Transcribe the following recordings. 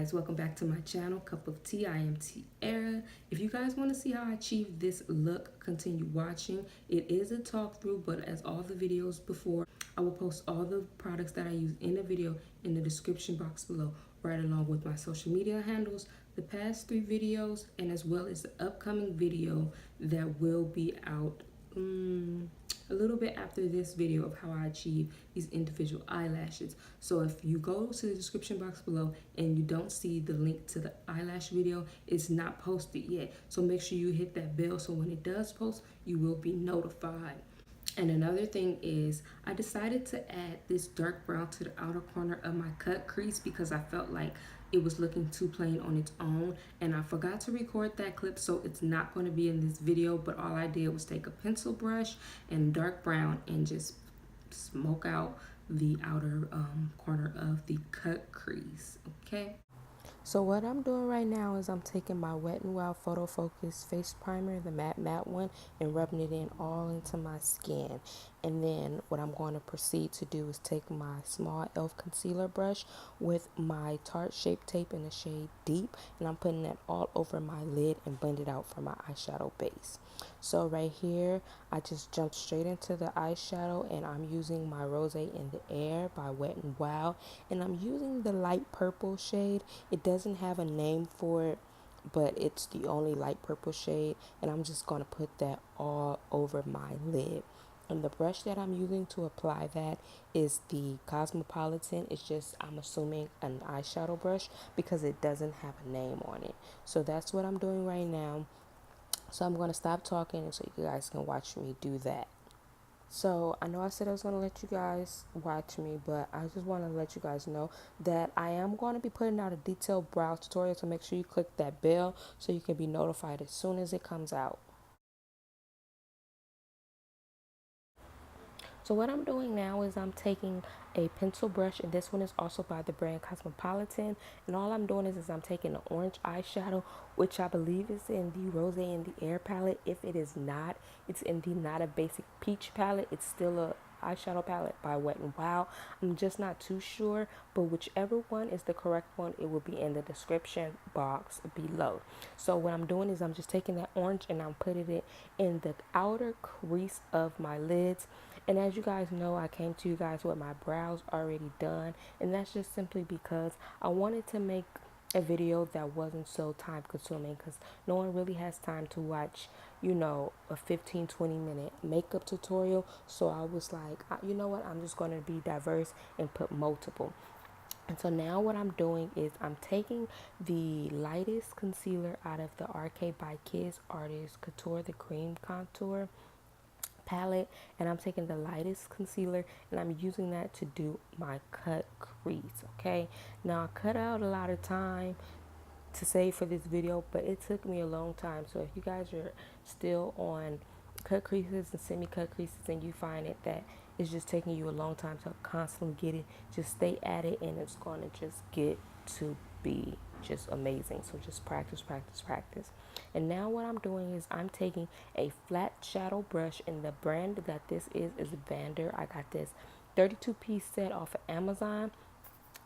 guys, welcome back to my channel, Cup of Tea. I am Tiara. If you guys want to see how I achieve this look, continue watching. It is a talk through, but as all the videos before, I will post all the products that I use in the video in the description box below, right along with my social media handles, the past 3 videos, and as well as the upcoming video that will be out a little bit after this video of how I achieve these individual eyelashes. So if you go to the description box below and you don't see the link to the eyelash video, it's not posted yet. So make sure you hit that bell so when it does post, you will be notified. And another thing is I decided to add this dark brown to the outer corner of my cut crease because I felt like it was looking too plain on its own, and I forgot to record that clip, so it's not going to be in this video. But all I did was take a pencil brush and dark brown and just smoke out the outer corner of the cut crease. Okay, so what I'm doing right now is I'm taking my Wet n Wild Photo Focus face primer, the matte one, and rubbing it in all into my skin. And then what I'm going to proceed to do is take my small e.l.f. concealer brush with my Tarte Shape Tape in the shade Deep, and I'm putting that all over my lid and blend it out for my eyeshadow base. So right here, I just jumped straight into the eyeshadow, and I'm using my Rosé in the Air by Wet n Wild, and I'm using the light purple shade. It doesn't have a name for it, but it's the only light purple shade, and I'm just going to put that all over my lid. And the brush that I'm using to apply that is the Cosmopolitan. It's just, I'm assuming, an eyeshadow brush because it doesn't have a name on it. So that's what I'm doing right now. So I'm going to stop talking so you guys can watch me do that. So I know I said I was going to let you guys watch me, but I just want to let you guys know that I am going to be putting out a detailed brow tutorial, so make sure you click that bell so you can be notified as soon as it comes out. So what I'm doing now is I'm taking a pencil brush, and this one is also by the brand Cosmopolitan, and all I'm doing is I'm taking an orange eyeshadow, which I believe is in the Rosé in the Air palette. If it is not, it's in the Not a Basic Peach palette. It's still a eyeshadow palette by Wet n Wild. I'm just not too sure, but whichever one is the correct one, it will be in the description box below. So what I'm doing is I'm just taking that orange and I'm putting it in the outer crease of my lids. And as you guys know, I came to you guys with my brows already done, and that's just simply because I wanted to make a video that wasn't so time consuming, because no one really has time to watch, you know, a 15-20 minute makeup tutorial. So I was like, you know what, I'm just going to be diverse and put multiple. And so now what I'm doing is I'm taking the lightest concealer out of the Arcade by Kids Artist Couture, the cream contour palette, and I'm taking the lightest concealer and I'm using that to do my cut crease. Okay, now I cut out a lot of time to save for this video, but it took me a long time. So if you guys are still on cut creases and semi-cut creases and you find it that it's just taking you a long time to constantly get it, just stay at it and it's going to just get to be just amazing. So just practice. And now what I'm doing is I'm taking a flat shadow brush, and the brand that this is Vander. I got this 32-piece set off of Amazon,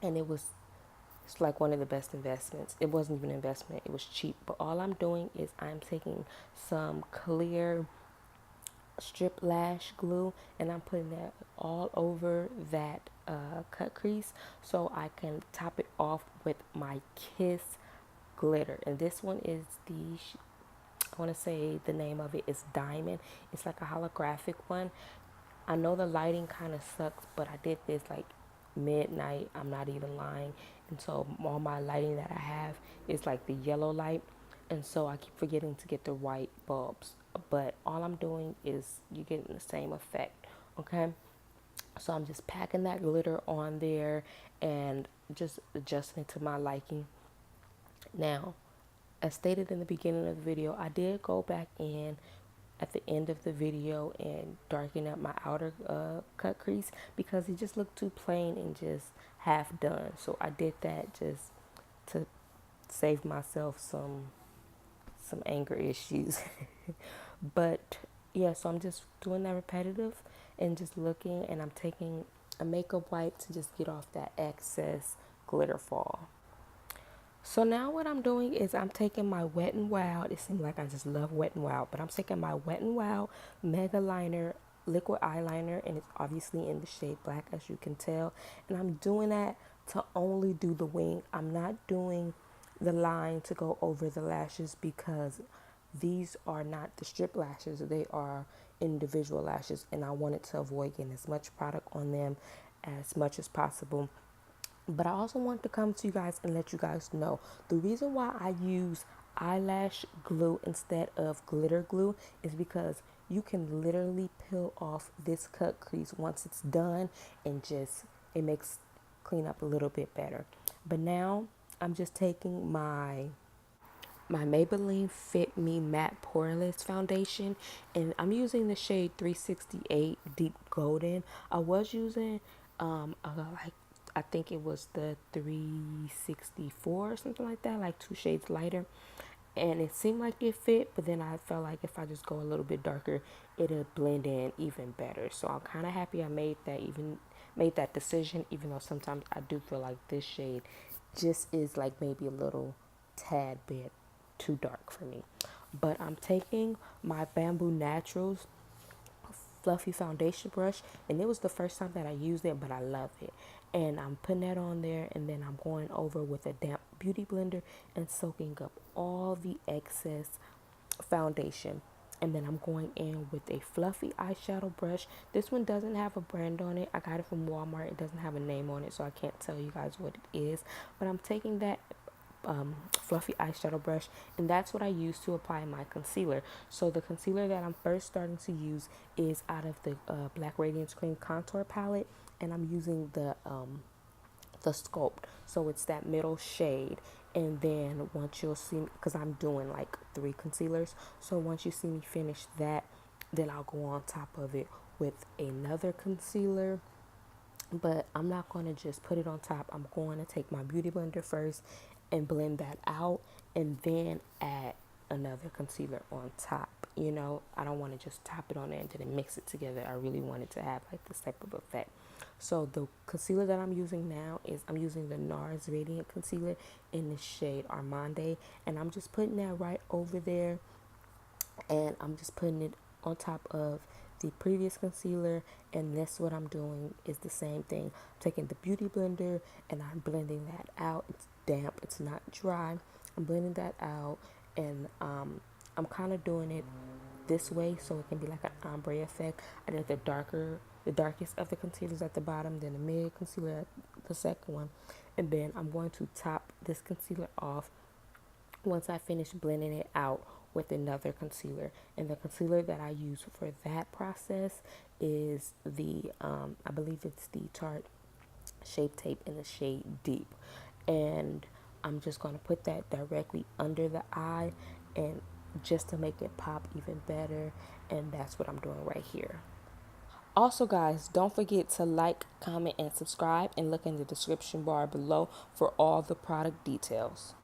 and it's like one of the best investments. It wasn't even an investment, it was cheap. But all I'm doing is I'm taking some clear strip lash glue and I'm putting that all over that cut crease so I can top it off with my Kiss glitter. And this one is I want to say the name of it is Diamond. It's like a holographic one. I know the lighting kind of sucks, but I did this like midnight, I'm not even lying, and so all my lighting that I have is like the yellow light, and so I keep forgetting to get the white bulbs, but all I'm doing is you're getting the same effect. Okay, so I'm just packing that glitter on there and just adjusting it to my liking. Now, as stated in the beginning of the video, I did go back in at the end of the video and darken up my outer cut crease because it just looked too plain and just half done. So I did that just to save myself some anger issues. But yeah, so I'm just doing that repetitive and just looking, and I'm taking a makeup wipe to just get off that excess glitter fall. So now what I'm doing is I'm taking my Wet n Wild. It seems like I just love Wet n Wild, but I'm taking my Wet n Wild Megaliner liquid eyeliner, and it's obviously in the shade black, as you can tell. And I'm doing that to only do the wing. I'm not doing the line to go over the lashes because these are not the strip lashes. They are individual lashes, and I wanted to avoid getting as much product on them as much as possible. But I also want to come to you guys and let you guys know the reason why I use eyelash glue instead of glitter glue is because you can literally peel off this cut crease once it's done, and just it makes cleanup a little bit better. But now I'm just taking my Maybelline Fit Me Matte Poreless foundation, and I'm using the shade 368 Deep Golden. I was using like I think it was the 364 or something like that, like 2 shades lighter, and it seemed like it fit, but then I felt like if I just go a little bit darker, it'll blend in even better. So I'm kind of happy I made that decision, even though sometimes I do feel like this shade just is like maybe a little tad bit too dark for me. But I'm taking my Bamboo Naturals fluffy foundation brush, and it was the first time that I used it, but I love it. And I'm putting that on there, and then I'm going over with a damp beauty blender and soaking up all the excess foundation. And then I'm going in with a fluffy eyeshadow brush. This one doesn't have a brand on it. I got it from Walmart. It doesn't have a name on it, so I can't tell you guys what it is. But I'm taking that fluffy eyeshadow brush, and that's what I use to apply my concealer. So the concealer that I'm first starting to use is out of the Black Radiance Cream Contour Palette, and I'm using the Sculpt, so it's that middle shade. And then once you'll see, because I'm doing like 3 concealers, so once you see me finish that, then I'll go on top of it with another concealer. But I'm not going to just put it on top. I'm going to take my beauty blender first and blend that out, and then add another concealer on top. You know, I don't want to just top it on there and then mix it together. I really want it to have like this type of effect. So the concealer that I'm using now is I'm using the NARS Radiant Concealer in the shade Armande, and I'm just putting that right over there, and I'm just putting it on top of the previous concealer. And that's what I'm doing is the same thing. I'm taking the beauty blender and I'm blending that out. It's damp, it's not dry. I'm blending that out, and I'm kind of doing it this way so it can be like an ombre effect. I did the darkest of the concealers at the bottom, then the mid concealer at the second one, and then I'm going to top this concealer off once I finish blending it out with another concealer. And the concealer that I use for that process is the I believe it's the Tarte Shape Tape in the shade Deep. And I'm just going to put that directly under the eye, and just to make it pop even better. And that's what I'm doing right here. Also, guys, don't forget to like, comment, and subscribe, and look in the description bar below for all the product details.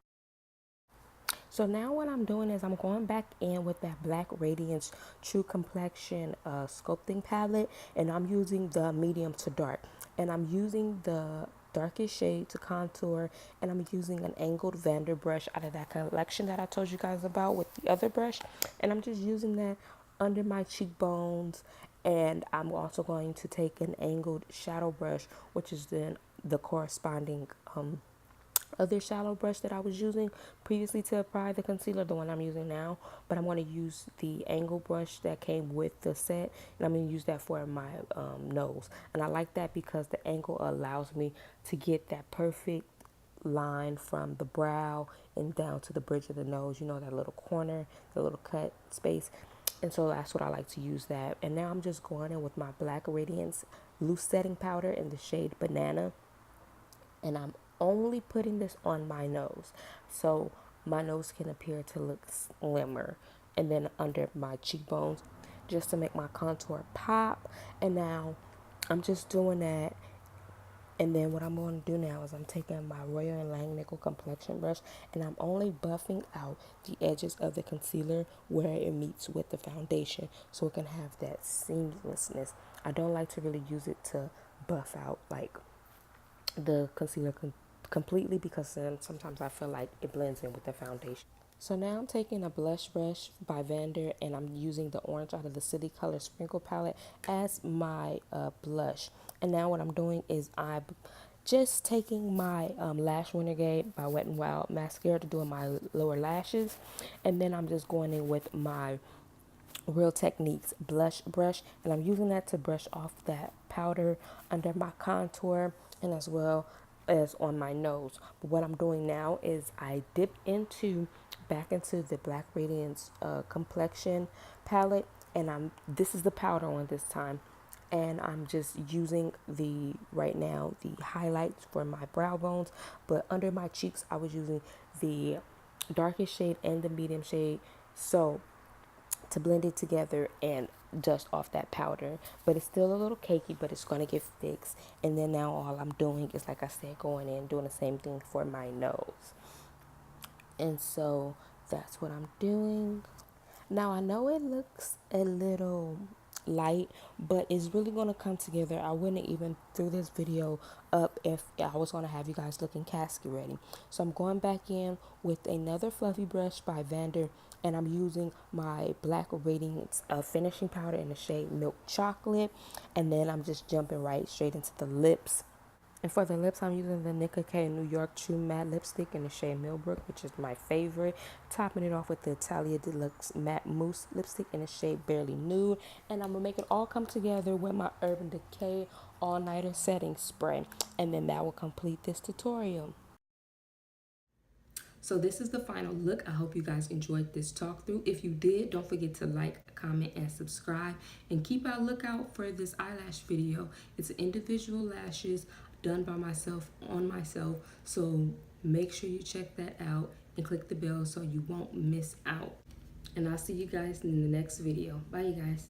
So now what I'm doing is I'm going back in with that Black Radiance True Complexion sculpting palette, and I'm using the medium to dark, and I'm using the darkest shade to contour, and I'm using an angled Vander brush out of that collection that I told you guys about with the other brush, and I'm just using that under my cheekbones. And I'm also going to take an angled shadow brush, which is then the corresponding other shallow brush that I was using previously to apply the concealer, the one I'm using now. But I'm going to use the angle brush that came with the set, and I'm going to use that for my nose. And I like that because the angle allows me to get that perfect line from the brow and down to the bridge of the nose, you know, that little corner, the little cut space. And so that's what I like to use that. And now I'm just going in with my Black Radiance loose setting powder in the shade Banana, and I'm only putting this on my nose so my nose can appear to look slimmer, and then under my cheekbones just to make my contour pop. And now I'm just doing that. And then what I'm going to do now is I'm taking my Royal & Langnickel complexion brush, and I'm only buffing out the edges of the concealer where it meets with the foundation so it can have that seamlessness. I don't like to really use it to buff out like the concealer completely because sometimes I feel like it blends in with the foundation. So now I'm taking a blush brush by Vander and I'm using the orange out of the City Color Sprinkle palette as my blush. And now what I'm doing is I'm just taking my Lash Renegade by Wet n Wild mascara to do my lower lashes. And then I'm just going in with my Real Techniques blush brush, and I'm using that to brush off that powder under my contour and as well as on my nose. But what I'm doing now is I dip back into the Black Radiance complexion palette, and this is the powder one this time, and I'm just using right now the highlights for my brow bones, but under my cheeks I was using the darkest shade and the medium shade, so to blend it together and dust off that powder. But it's still a little cakey, but it's going to get fixed. And then now all I'm doing is, like I said, going in doing the same thing for my nose. And so that's what I'm doing. Now I know it looks a little light, but it's really going to come together. I wouldn't even threw this video up if I was going to have you guys looking casket ready. So I'm going back in with another fluffy brush by Vander, and I'm using my Black Radiance finishing powder in the shade Milk Chocolate, and then I'm just jumping right straight into the lips. And for the lips, I'm using the Nicka K New York True Matte Lipstick in the shade Millbrook, which is my favorite. Topping it off with the Italia Deluxe Matte Mousse Lipstick in the shade Barely Nude. And I'm going to make it all come together with my Urban Decay All Nighter Setting Spray. And then that will complete this tutorial. So this is the final look. I hope you guys enjoyed this talk through. If you did, don't forget to like, comment, and subscribe. And keep a lookout for this eyelash video. It's individual lashes done by myself on myself. So make sure you check that out and click the bell so you won't miss out. And I'll see you guys in the next video. Bye, you guys.